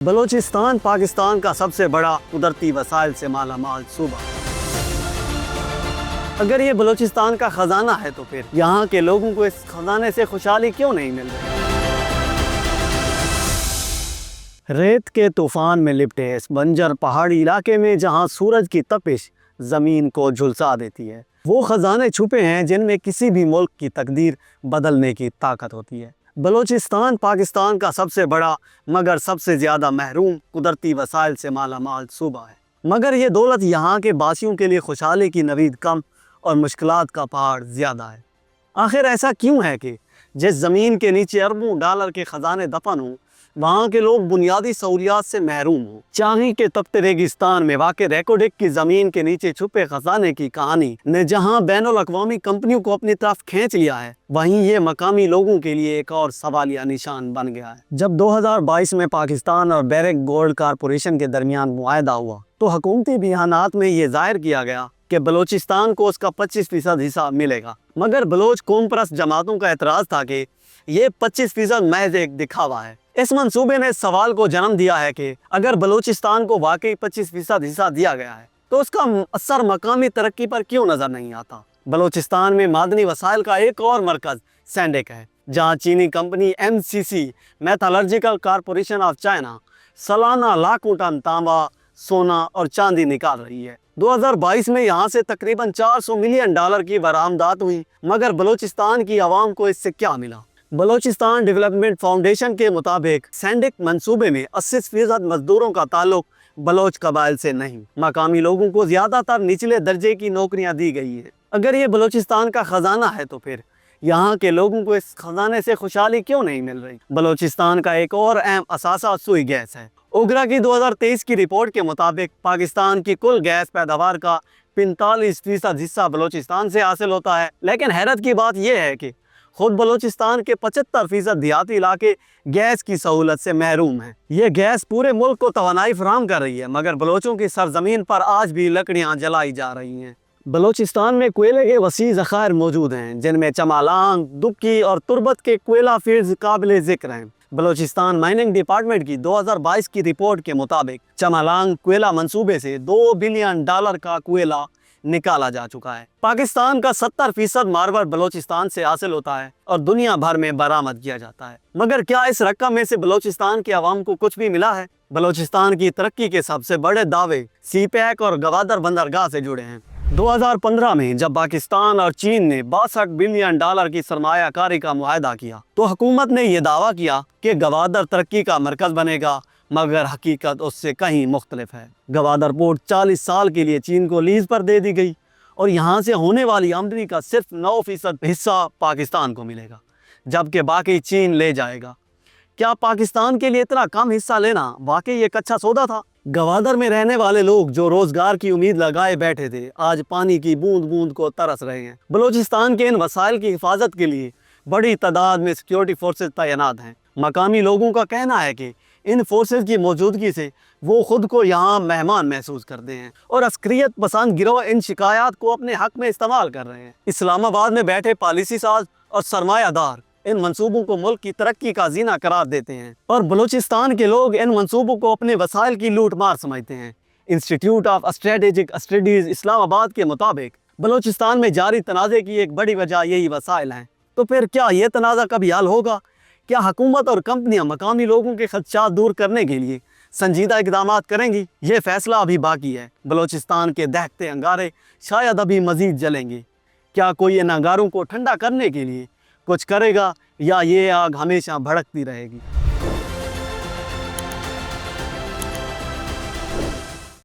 बलूचिस्तान पाकिस्तान का सबसे बड़ा कुदरती वसाइल से माला माल सूबा। अगर ये बलूचिस्तान का खजाना है तो फिर यहाँ के लोगों को इस खजाने से खुशहाली क्यों नहीं मिल रही? रेत के तूफान में लिपटे इस बंजर पहाड़ी इलाके में जहाँ सूरज की तपिश ज़मीन को झुलसा देती है, वो खजाने छुपे हैं जिनमें किसी भी मुल्क की तकदीर बदलने की ताकत होती है। बलूचिस्तान पाकिस्तान का सबसे बड़ा मगर सबसे ज़्यादा महरूम कुदरती वसाइल से माला माल सूबा है, मगर ये दौलत यहाँ के बासियों के लिए खुशहाली की नवीद कम और मुश्किलात का पहाड़ ज़्यादा है। आखिर ऐसा क्यों है कि जिस ज़मीन के नीचे अरबों डॉलर के ख़जाने दफन हों, वहाँ के लोग बुनियादी सहूलियात से महरूम हों? चाहे के तपते रेगिस्तान में वाक़ रेकोडिक की ज़मीन के नीचे छुपे खजाने की कहानी ने जहाँ बैनुल अक़वामी कंपनियों को अपनी तरफ खींच लिया है, वहीं ये मकामी लोगों के लिए एक और सवालिया निशान बन गया है। जब 2022 में पाकिस्तान और बैरेक गोल्ड कारपोरेशन के दरमियान मुआहदा हुआ तो हुकूमती बयानात में ये ज़ाहिर किया गया कि बलूचिस्तान को उसका 25% हिस्सा मिलेगा, मगर बलोच कौम परस्त जमातों का एतराज़ था कि ये 25% महज एक दिखावा है। इस मंसूबे ने सवाल को जन्म दिया है कि अगर बलूचिस्तान को वाकई 25% हिस्सा दिया गया है तो उसका असर मकामी तरक्की पर क्यों नज़र नहीं आता? बलूचिस्तान में मादनी वसाइल का एक और मरकज़ सैंडेक है, जहाँ चीनी company MCC metallurgical corporation of China सालाना लाखों टन तांबा, सोना और चांदी निकाल रही है। 2022 में यहाँ से तकरीबन $400 मिलियन की बरामदात हुई, मगर बलूचिस्तान की आवाम को इससे क्या मिला? बलूचिस्तान डेवलपमेंट फाउंडेशन के मुताबिक सैंडेक मंसूबे में 80% मजदूरों का ताल्लुक बलोच कबाइल से नहीं, मकामी लोगों को ज़्यादातर निचले दर्जे की नौकरियां दी गई हैं। अगर ये बलूचिस्तान का ख़जाना है तो फिर यहाँ के लोगों को इस खजाने से खुशहाली क्यों नहीं मिल रही? बलूचिस्तान का एक और अहम असासा सुई गैस है। ओगरा की 2023 की रिपोर्ट के मुताबिक पाकिस्तान की कुल गैस पैदावार का 45% हिस्सा बलूचिस्तान से हासिल होता है, लेकिन हैरत की बात यह है कि खुद बलूचिस्तान के 75% देहाती इलाके गैस की सहूलत से महरूम हैं। ये गैस पूरे मुल्क को तवानाई फराहम कर रही है, मगर बलोचों की सरजमीन पर आज भी लकड़ियाँ जलाई जा रही हैं। बलूचिस्तान में कोयले के वसी ज़खायर मौजूद हैं, जिनमें चमालांग, दुबकी और तुर्बत के कोयला फील्ड्स काबिल ज़िक्र हैं। बलूचिस्तान माइनिंग डिपार्टमेंट की 2022 की रिपोर्ट के मुताबिक चमालांग कोयला मंसूबे से $2 बिलियन का कोयला निकाला जा चुका है। पाकिस्तान का 70% मार्बल बलूचिस्तान से हासिल होता है और दुनिया भर में बरामद किया जाता है, मगर क्या इस रकम में से बलूचिस्तान के अवाम को कुछ भी मिला है? बलूचिस्तान की तरक्की के सबसे बड़े दावे CPEC और गवादर बंदरगाह से जुड़े हैं। 2015 में जब पाकिस्तान और चीन ने $62 बिलियन की सरमायाकारी का मुआहदा किया तो हुकूमत ने यह दावा किया कि गवादर तरक्की का मरकज़ बनेगा, मगर हकीकत उससे कहीं मुख्तलिफ है। गवादर पोर्ट 40 साल के लिए चीन को लीज पर दे दी गई और यहाँ से होने वाली आमदनी का सिर्फ 9% हिस्सा पाकिस्तान को मिलेगा, जबकि बाकी चीन ले जाएगा। क्या पाकिस्तान के लिए इतना कम हिस्सा लेना वाकई एक अच्छा सौदा था? गवादर में रहने वाले लोग जो रोजगार की उम्मीद लगाए बैठे थे, आज पानी की बूंद बूंद को तरस रहे हैं। बलूचिस्तान के इन वसाइल की हिफाजत के लिए बड़ी तादाद में सिक्योरिटी फोर्सेज तैनात हैं। मकामी लोगों का कहना है कि इन फोर्सेज की मौजूदगी से वो खुद को यहाँ मेहमान महसूस करते हैं और अस्करियत पसंद गिरोह इन शिकायत को अपने हक में इस्तेमाल कर रहे हैं। इस्लामाबाद में बैठे पॉलिसी साज और सरमायादार इन मंसूबों को मुल्क की तरक्की का जीना करार देते हैं और बलूचिस्तान के लोग इन मंसूबों को अपने वसाइल की लूट मार समझते हैं। Institute of strategic studies Islamabad के मुताबिक बलूचिस्तान में जारी तनाज़े की एक बड़ी वजह यही वसाइल हैं। तो फिर क्या ये तनाज़ा कभी हल होगा? क्या हुकूमत और कंपनियां मकामी लोगों के खदशात दूर करने के लिए संजीदा इकदाम करेंगी? ये फैसला अभी बाकी है। बलूचिस्तान के दहकते अंगारे शायद अभी मजीद जलेंगे। क्या कोई इन अंगारों को ठंडा करने के लिए कुछ करेगा या ये आग हमेशा भड़कती रहेगी?